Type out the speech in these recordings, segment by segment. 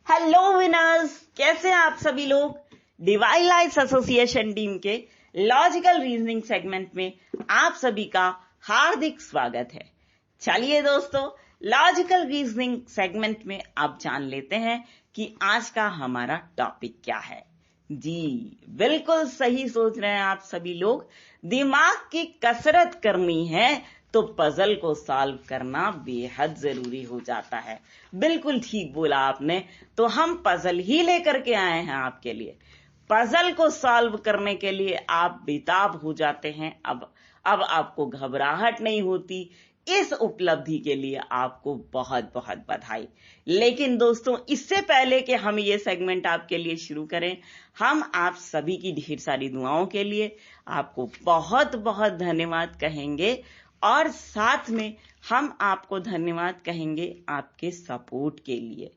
Hello winners, कैसे हैं आप सभी लोग। डिवाइन लाइट्स एसोसिएशन टीम के लॉजिकल रीजनिंग सेगमेंट में आप सभी का हार्दिक स्वागत है। चलिए दोस्तों, लॉजिकल रीजनिंग सेगमेंट में आप जान लेते हैं कि आज का हमारा टॉपिक क्या है। जी बिल्कुल सही सोच रहे हैं आप सभी लोग। दिमाग की कसरत करनी है तो पजल को सॉल्व करना बेहद जरूरी हो जाता है। बिल्कुल ठीक बोला आपने। तो हम पजल ही लेकर के आए हैं आपके लिए। पजल को सॉल्व करने के लिए आप बेताब हो जाते हैं। अब आपको घबराहट नहीं होती। इस उपलब्धि के लिए आपको बहुत बहुत बधाई। लेकिन दोस्तों, इससे पहले कि हम ये सेगमेंट आपके लिए शुरू करें, हम आप सभी की ढेर सारी दुआओं के लिए आपको बहुत बहुत धन्यवाद कहेंगे और साथ में हम आपको धन्यवाद कहेंगे आपके सपोर्ट के लिए,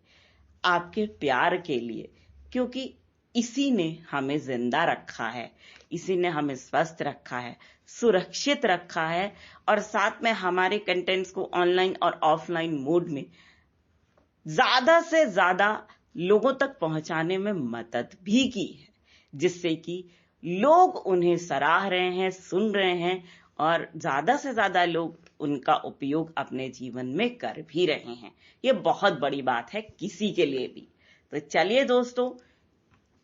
आपके प्यार के लिए, क्योंकि इसी ने हमें जिंदा रखा है, इसी ने हमें स्वस्थ रखा है, सुरक्षित रखा है और साथ में हमारे कंटेंट्स को ऑनलाइन और ऑफलाइन मोड में ज्यादा से ज्यादा लोगों तक पहुंचाने में मदद भी की है, जिससे कि लोग उन्हें सराह रहे हैं, सुन रहे हैं और ज्यादा से ज्यादा लोग उनका उपयोग अपने जीवन में कर भी रहे हैं। ये बहुत बड़ी बात है किसी के लिए भी। तो चलिए दोस्तों,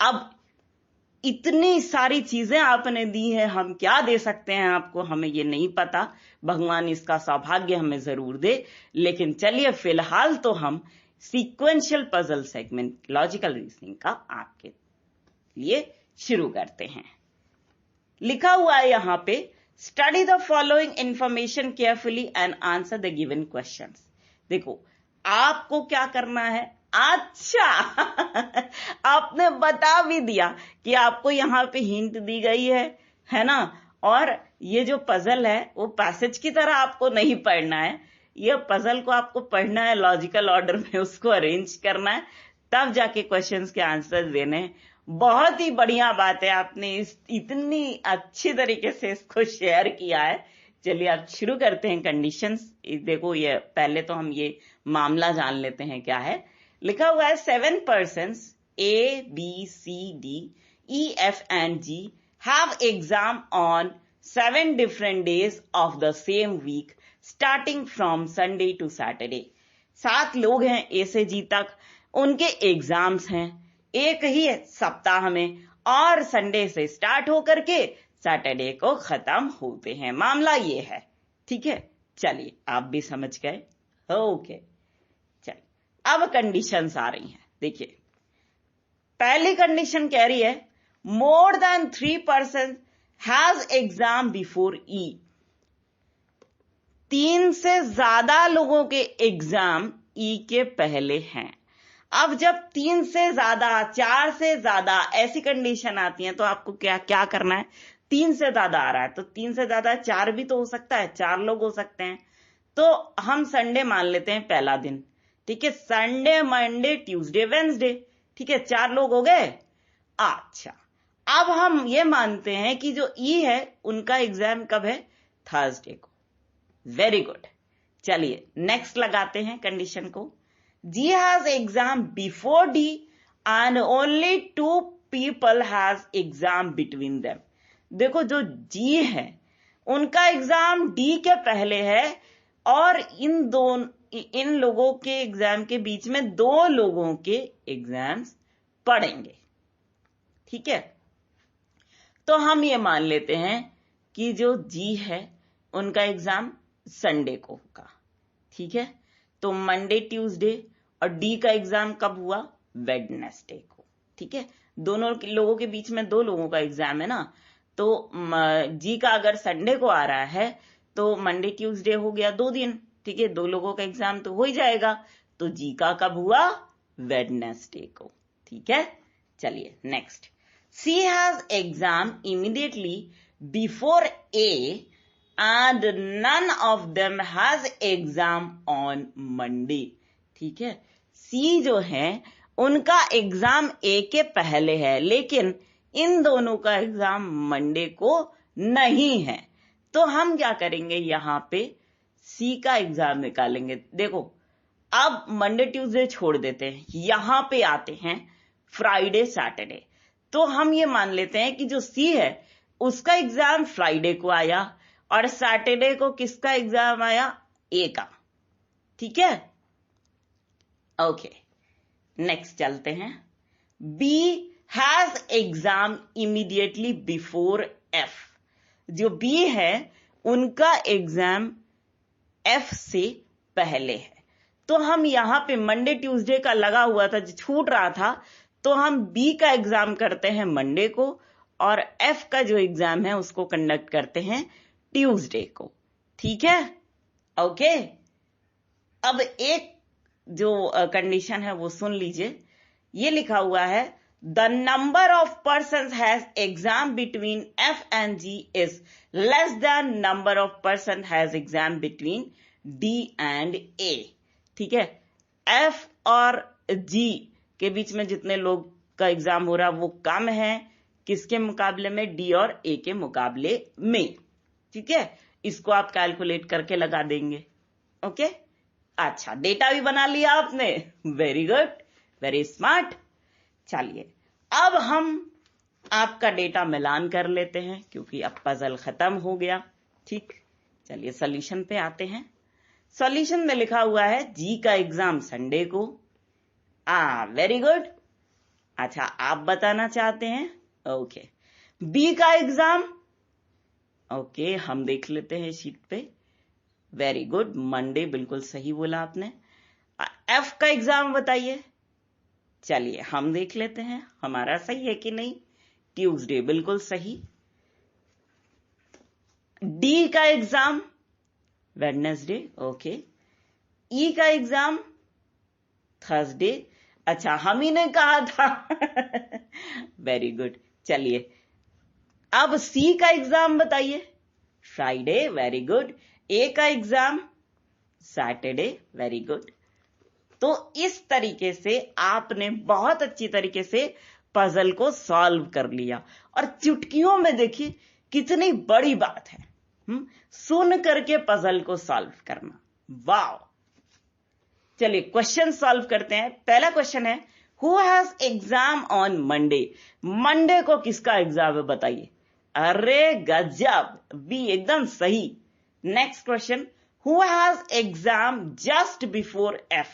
अब इतनी सारी चीजें आपने दी है, हम क्या दे सकते हैं आपको हमें ये नहीं पता। भगवान इसका सौभाग्य हमें जरूर दे। लेकिन चलिए फिलहाल तो हम sequential puzzle segment logical reasoning का आपके लिए शुरू करते हैं। लिखा हुआ है यहां पे, study the following information carefully and answer the given questions. देखो आपको क्या करना है। अच्छा आपने बता भी दिया कि आपको यहाँ पे हिंट दी गई है ना। और ये जो पजल है वो पैसेज की तरह आपको नहीं पढ़ना है। ये पजल को आपको पढ़ना है लॉजिकल ऑर्डर में, उसको अरेंज करना है, तब जाके क्वेश्चंस के आंसर देने हैं। बहुत ही बढ़िया बात है, आपने इतनी अच्छी तरीके से इसको शेयर किया है। चलिए आप शुरू करते हैं। कंडीशंस देखो, ये पहले तो हम ये मामला जान लेते हैं क्या है। लिखा हुआ है 7 persons A, B, C, D, E, F and G have exam on 7 different days of the same week starting from Sunday to Saturday। 7 लोग हैं A से G तक, उनके एग्जाम्स हैं एक ही सप्ताह में और संडे से स्टार्ट होकर के सैटरडे को खत्म होते हैं। मामला ये है, ठीक है। चलिए आप भी समझ गए। ओके, चलिए अब कंडीशंस आ रही हैं। देखिए पहली कंडीशन कह रही है more than 3 persons has exam before E. 3 से ज्यादा लोगों के एग्जाम ई के पहले हैं। अब जब 3 से ज्यादा, 4 से ज्यादा ऐसी कंडीशन आती है तो आपको क्या करना है। 3 से ज्यादा आ रहा है तो 3 से ज्यादा 4 भी तो हो सकता है, 4 लोग हो सकते हैं। तो हम संडे मान लेते हैं पहला दिन, ठीक है। संडे, मंडे, ट्यूसडे, वेंसडे, ठीक है, 4 लोग हो गए। अच्छा, अब हम ये मानते हैं कि जो ई है उनका एग्जाम कब है, थर्सडे को। Very good. चलिए नेक्स्ट लगाते हैं कंडीशन को। G has exam before D and only 2 people has exam between them। देखो जो G है उनका एग्जाम D के पहले है और इन लोगों के एग्जाम के बीच में 2 लोगों के एग्जाम्स पढ़ेंगे, ठीक है। तो हम ये मान लेते हैं कि जो G है उनका एग्जाम संडे को होगा, ठीक है। तो मंडे, ट्यूसडे और डी का एग्जाम कब हुआ, वेडनेसडे को, ठीक है। दोनों लोगों के बीच में 2 लोगों का एग्जाम है ना। तो जी का अगर संडे को आ रहा है तो मंडे ट्यूसडे हो गया 2 दिन, ठीक है। 2 लोगों का एग्जाम तो हो ही जाएगा। तो जी का कब हुआ, वेडनेसडे को, ठीक है। चलिए next. C has exam immediately before A and none of them has exam on Monday, ठीक है। सी जो है उनका एग्जाम ए के पहले है, लेकिन इन दोनों का एग्जाम मंडे को नहीं है। तो हम क्या करेंगे, यहां पे सी का एग्जाम निकालेंगे। देखो अब मंडे ट्यूसडे छोड़ देते हैं, यहां पे आते हैं फ्राइडे सैटरडे। तो हम ये मान लेते हैं कि जो सी है उसका एग्जाम फ्राइडे को आया और सैटरडे को किसका एग्जाम आया, ए का। ठीक है, ओके नेक्स्ट चलते हैं। B has exam immediately before F. जो बी है उनका एग्जाम एफ से पहले है। तो हम यहां पे मंडे ट्यूसडे का लगा हुआ था, जो छूट रहा था, तो हम बी का एग्जाम करते हैं मंडे को और एफ का जो एग्जाम है उसको कंडक्ट करते हैं ट्यूसडे को। ठीक है, ओके। अब एक जो कंडीशन है वो सुन लीजिए। ये लिखा हुआ है the number of person has exam between F and G is less than number of person has exam between D and A. ठीक है, एफ और जी के बीच में जितने लोग का एग्जाम हो रहा वो कम है किसके मुकाबले में, डी और ए के मुकाबले में। ठीक है, इसको आप कैलकुलेट करके लगा देंगे। ओके, अच्छा डेटा भी बना लिया आपने, वेरी गुड, वेरी स्मार्ट। चलिए अब हम आपका डेटा मिलान कर लेते हैं क्योंकि अब पजल खत्म हो गया। ठीक, चलिए सॉल्यूशन पे आते हैं। सॉल्यूशन में लिखा हुआ है जी का एग्जाम संडे को। Very good. अच्छा आप बताना चाहते हैं, ओके। बी का एग्जाम, ओके हम देख लेते हैं शीट पे, वेरी गुड, मंडे बिल्कुल सही बोला आपने। एफ का एग्जाम बताइए, चलिए हम देख लेते हैं हमारा सही है कि नहीं, ट्यूसडे बिल्कुल सही। डी का एग्जाम वेडनेसडे, ओके। ई का एग्जाम थर्सडे, अच्छा हम ही ने कहा था वेरी गुड। चलिए अब सी का एग्जाम बताइए, फ्राइडे, वेरी गुड। ए का एग्जाम सैटरडे, वेरी गुड। तो इस तरीके से आपने बहुत अच्छी तरीके से पजल को सॉल्व कर लिया और चुटकियों में देखिए कितनी बड़ी बात है सुन करके पजल को सॉल्व करना, वाह। चलिए क्वेश्चन सॉल्व करते हैं। पहला क्वेश्चन है who has exam on Monday. Monday को किसका एग्जाम है बताइए, अरे गजब, बी एकदम सही। Next question who has exam just before F.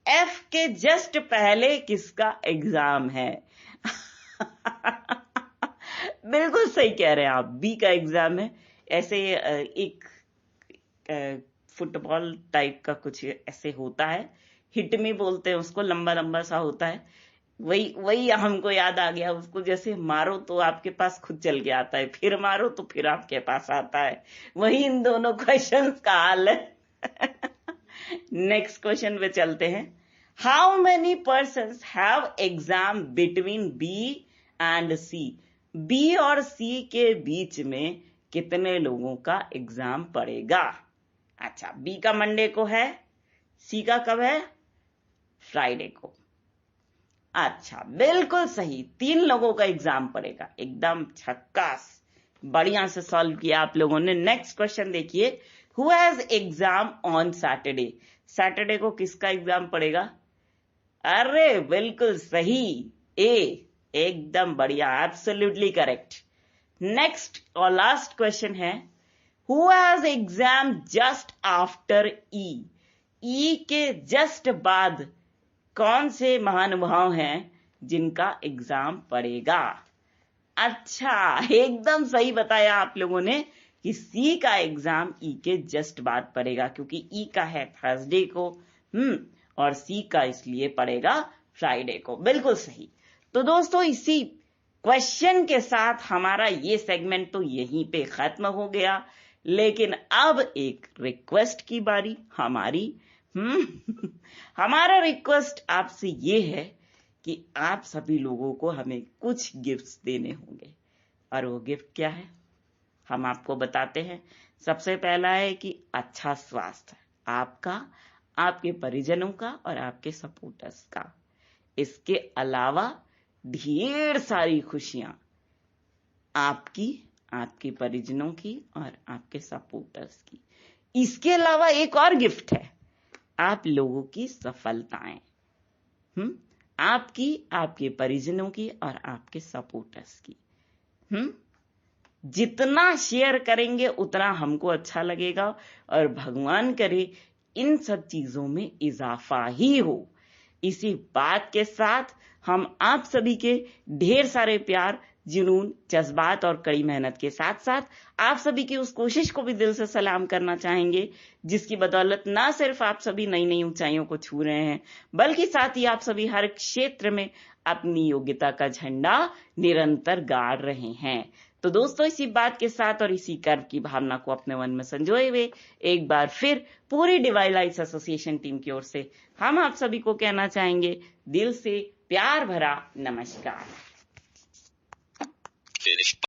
F के जस्ट पहले किसका एग्जाम है बिल्कुल सही कह रहे हैं आप, बी का एग्जाम है। ऐसे एक फुटबॉल टाइप का कुछ ऐसे होता है, हिट में बोलते हैं उसको, लंबा लंबा सा होता है, वही हमको याद आ गया। उसको जैसे मारो तो आपके पास खुद चल के आता है, फिर मारो तो फिर आपके पास आता है, वही इन दोनों क्वेश्चंस का हाल है नेक्स्ट क्वेश्चन पे चलते हैं। How many persons have exam between B and C. B और सी के बीच में कितने लोगों का एग्जाम पड़ेगा। अच्छा बी का मंडे को है, सी का कब है, फ्राइडे को। अच्छा बिल्कुल सही, 3 लोगों का एग्जाम पड़ेगा, एकदम छक्कास, बढ़िया से सॉल्व किया आप लोगों ने। नेक्स्ट क्वेश्चन देखिए who has exam on Saturday. Saturday को किसका एग्जाम पड़ेगा, अरे बिल्कुल सही, ए, एकदम बढ़िया, एब्सोल्युटली करेक्ट। नेक्स्ट और लास्ट क्वेश्चन है who has exam just after E. E के जस्ट बाद कौन से महानुभाव हैं जिनका एग्जाम पड़ेगा। अच्छा एकदम सही बताया आप लोगों ने कि सी का एग्जाम ई के जस्ट बाद पड़ेगा क्योंकि ई का है थर्सडे को और सी का इसलिए पड़ेगा फ्राइडे को, बिल्कुल सही। तो दोस्तों इसी क्वेश्चन के साथ हमारा ये सेगमेंट तो यहीं पे खत्म हो गया, लेकिन अब एक रिक्वेस्ट की बारी हमारी हमारा रिक्वेस्ट आपसे ये है कि आप सभी लोगों को हमें कुछ गिफ्ट्स देने होंगे। और वो गिफ्ट क्या है हम आपको बताते हैं। सबसे पहला है कि अच्छा स्वास्थ्य आपका, आपके परिजनों का और आपके सपोर्टर्स का। इसके अलावा ढेर सारी खुशियां आपकी, आपके परिजनों की और आपके सपोर्टर्स की। इसके अलावा एक और गिफ्ट है, आप लोगों की सफलताएं, आपकी, आपके परिजनों की और आपके सपोर्टर्स की। जितना शेयर करेंगे उतना हमको अच्छा लगेगा और भगवान करे इन सब चीजों में इजाफा ही हो। इसी बात के साथ हम आप सभी के ढेर सारे प्यार, जुनून, जज्बात और कड़ी मेहनत के साथ साथ आप सभी की उस कोशिश को भी दिल से सलाम करना चाहेंगे जिसकी बदौलत ना सिर्फ आप सभी नई नई ऊंचाइयों को छू रहे हैं, बल्कि साथ ही आप सभी हर क्षेत्र में अपनी योग्यता का झंडा निरंतर गाड़ रहे हैं। तो दोस्तों, इसी बात के साथ और इसी गर्व की भावना को अपने मन में संजोए हुए एक बार फिर पूरी डिवाइन लाइट्स एसोसिएशन टीम की ओर से हम आप सभी को कहना चाहेंगे दिल से प्यार भरा नमस्कार।